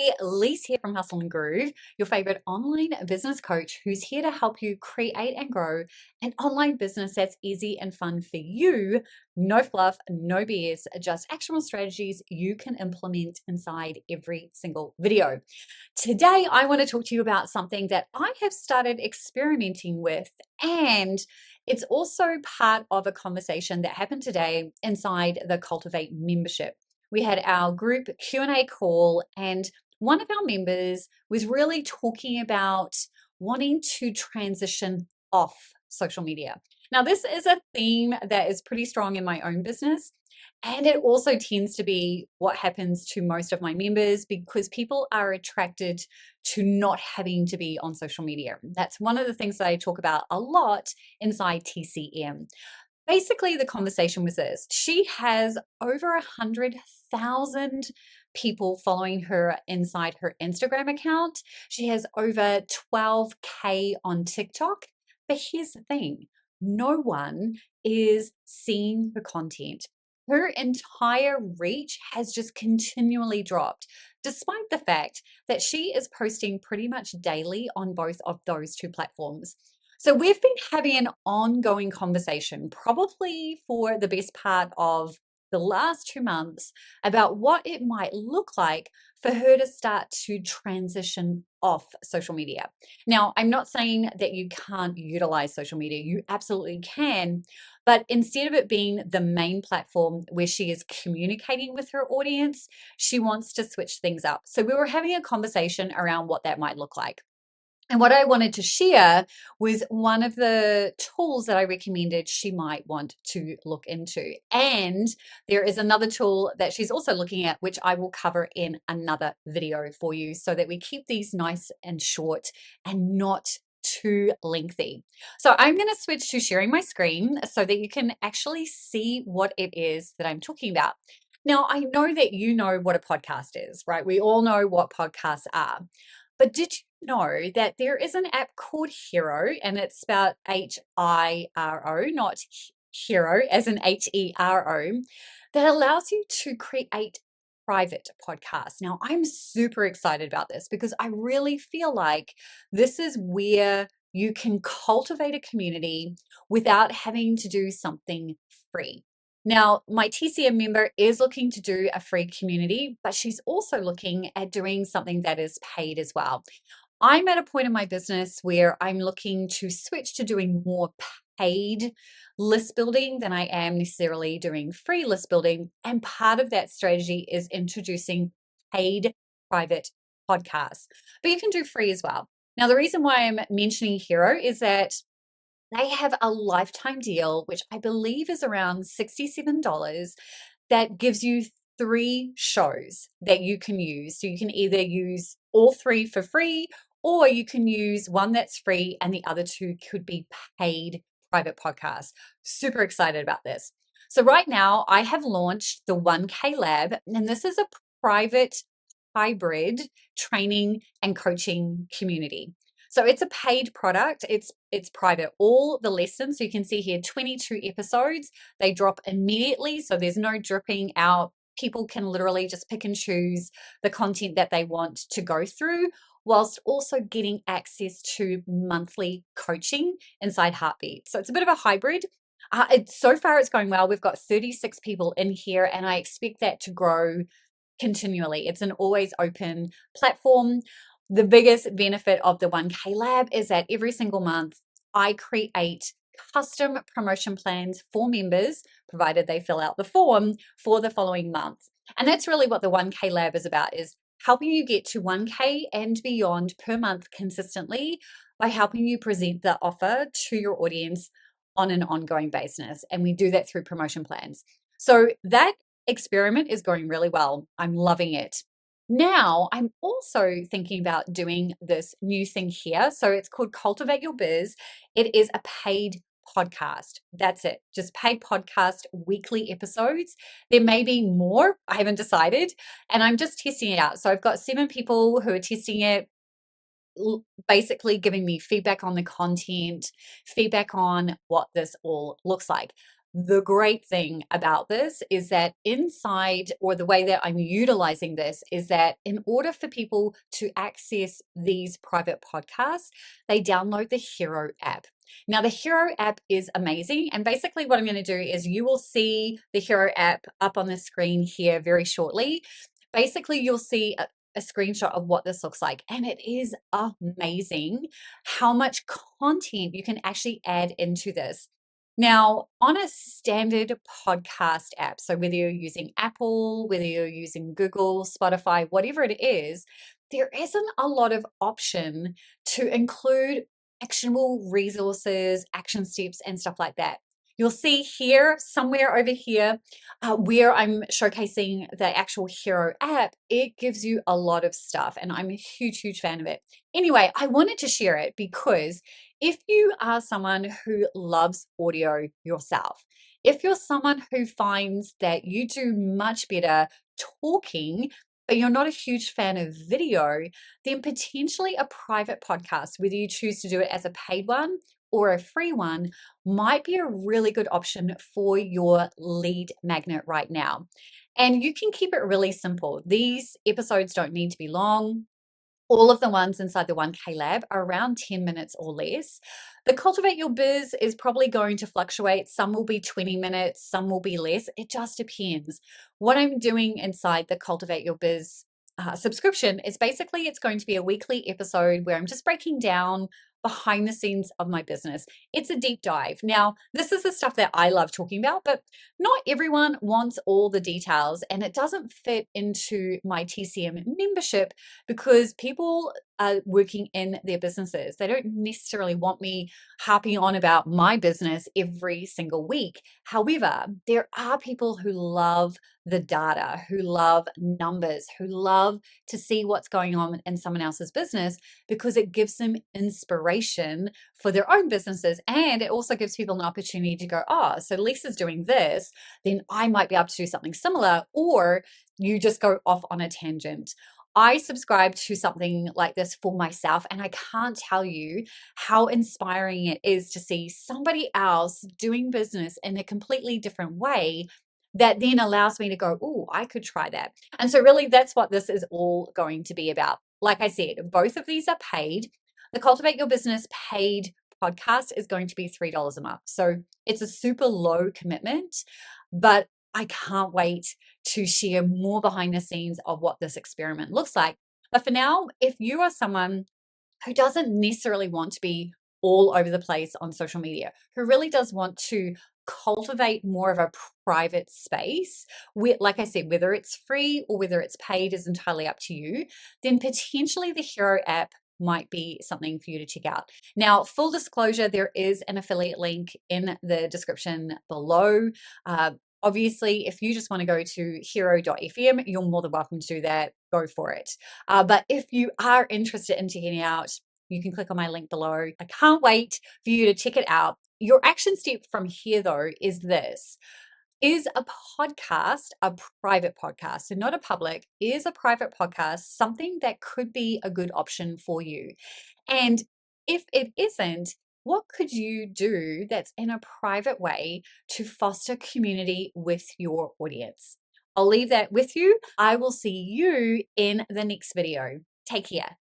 Hey, Lise here from Hustle and Groove, your favorite online business coach who's here to help you create and grow an online business that's easy and fun for you. No fluff, no BS, just actionable strategies you can implement inside every single video. Today, I want to talk to you about something that I have started experimenting with, and it's also part of a conversation that happened today inside the Cultivate membership. We had our group Q&A call, and one of our members was really talking about wanting to transition off social media. Now, this is a theme that is pretty strong in my own business, and it also tends to be what happens to most of my members because people are attracted to not having to be on social media. That's one of the things that I talk about a lot inside TCM. Basically, the conversation was this: she has over 100,000 people following her inside her Instagram account. She has over 12K on TikTok. But here's the thing: no one is seeing her content. Her entire reach has just continually dropped, despite the fact that she is posting pretty much daily on both of those two platforms. So we've been having an ongoing conversation, probably for the best part of the last 2 months, about what it might look like for her to start to transition off social media. Now, I'm not saying that you can't utilize social media, you absolutely can, but instead of it being the main platform where she is communicating with her audience, she wants to switch things up. So we were having a conversation around what that might look like. And what I wanted to share was one of the tools that I recommended she might want to look into. And there is another tool that she's also looking at, which I will cover in another video for you so that we keep these nice and short and not too lengthy. So I'm going to switch to sharing my screen so that you can actually see what it is that I'm talking about. Now, I know that you know what a podcast is, right? We all know what podcasts are. But did you know that there is an app called Hero, and it's spelled Hiro, not hero as in Hero, that allows you to create private podcasts. Now, I'm super excited about this because I really feel like this is where you can cultivate a community without having to do something free. Now, my TCM member is looking to do a free community, but she's also looking at doing something that is paid as well. I'm at a point in my business where I'm looking to switch to doing more paid list building than I am necessarily doing free list building. And part of that strategy is introducing paid private podcasts, but you can do free as well. Now, the reason why I'm mentioning Hero is that they have a lifetime deal, which I believe is around $67, that gives you 3 shows that you can use. So you can either use all 3 for free, or you can use one that's free and the other 2 could be paid private podcasts. Super excited about this. So right now I have launched the 1K Lab, and this is a private hybrid training and coaching community. So it's a paid product. It's private. All the lessons, so you can see here 22 episodes, they drop immediately. So there's no dripping out. People can literally just pick and choose the content that they want to go through, whilst also getting access to monthly coaching inside Heartbeat. So it's a bit of a hybrid. So far it's going well. We've got 36 people in here, and I expect that to grow continually. It's an always open platform. The biggest benefit of the 1K Lab is that every single month I create custom promotion plans for members, provided they fill out the form for the following month. And that's really what the 1K Lab is about, is helping you get to 1K and beyond per month consistently by helping you present the offer to your audience on an ongoing basis. And we do that through promotion plans. So that experiment is going really well. I'm loving it. Now, I'm also thinking about doing this new thing here. So it's called Cultivate Your Biz. It is a paid podcast. That's it. Just paid podcast, weekly episodes. There may be more. I haven't decided. And I'm just testing it out. So I've got 7 people who are testing it, basically giving me feedback on the content, feedback on what this all looks like. The great thing about this is that inside, or the way that I'm utilizing this, is that in order for people to access these private podcasts, they download the Hero app. Now, the Hero app is amazing. And basically, what I'm going to do is you will see the Hero app up on the screen here very shortly. Basically, you'll see a screenshot of what this looks like. And it is amazing how much content you can actually add into this. Now, on a standard podcast app, so whether you're using Apple, whether you're using Google, Spotify, whatever it is, there isn't a lot of option to include actionable resources, action steps, and stuff like that. You'll see here, somewhere over here, where I'm showcasing the actual Hero app, it gives you a lot of stuff, and I'm a huge, huge fan of it. Anyway, I wanted to share it because if you are someone who loves audio yourself, if you're someone who finds that you do much better talking, but you're not a huge fan of video, then potentially a private podcast, whether you choose to do it as a paid one or a free one, might be a really good option for your lead magnet right now. And you can keep it really simple. These episodes don't need to be long. All of the ones inside the 1K Lab are around 10 minutes or less. The Cultivate Your Biz is probably going to fluctuate. Some will be 20 minutes, some will be less. It just depends. What I'm doing inside the Cultivate Your Biz subscription is basically it's going to be a weekly episode where I'm just breaking down behind the scenes of my business. It's a deep dive. Now, this is the stuff that I love talking about, but not everyone wants all the details, and it doesn't fit into my TCM membership because people are working in their businesses. They don't necessarily want me harping on about my business every single week. However, there are people who love the data, who love numbers, who love to see what's going on in someone else's business because it gives them inspiration for their own businesses. And it also gives people an opportunity to go, oh, so Lisa's doing this, then I might be able to do something similar. Or you just go off on a tangent. I subscribe to something like this for myself, and I can't tell you how inspiring it is to see somebody else doing business in a completely different way that then allows me to go, oh, I could try that. And so, really, that's what this is all going to be about. Like I said, both of these are paid. The Cultivate Your Business paid podcast is going to be $3 a month. So, it's a super low commitment, but I can't wait to share more behind the scenes of what this experiment looks like. But for now, if you are someone who doesn't necessarily want to be all over the place on social media, who really does want to cultivate more of a private space, where, like I said, whether it's free or whether it's paid is entirely up to you, then potentially the Hero app might be something for you to check out. Now, full disclosure, there is an affiliate link in the description below. Obviously, if you just want to go to hero.fm, you're more than welcome to do that. Go for it. But if you are interested in checking it out, you can click on my link below. I can't wait for you to check it out. Your action step from here, though, is this. Is a podcast a private podcast? So, not a public, is a private podcast something that could be a good option for you? And if it isn't, what could you do that's in a private way to foster community with your audience? I'll leave that with you. I will see you in the next video. Take care.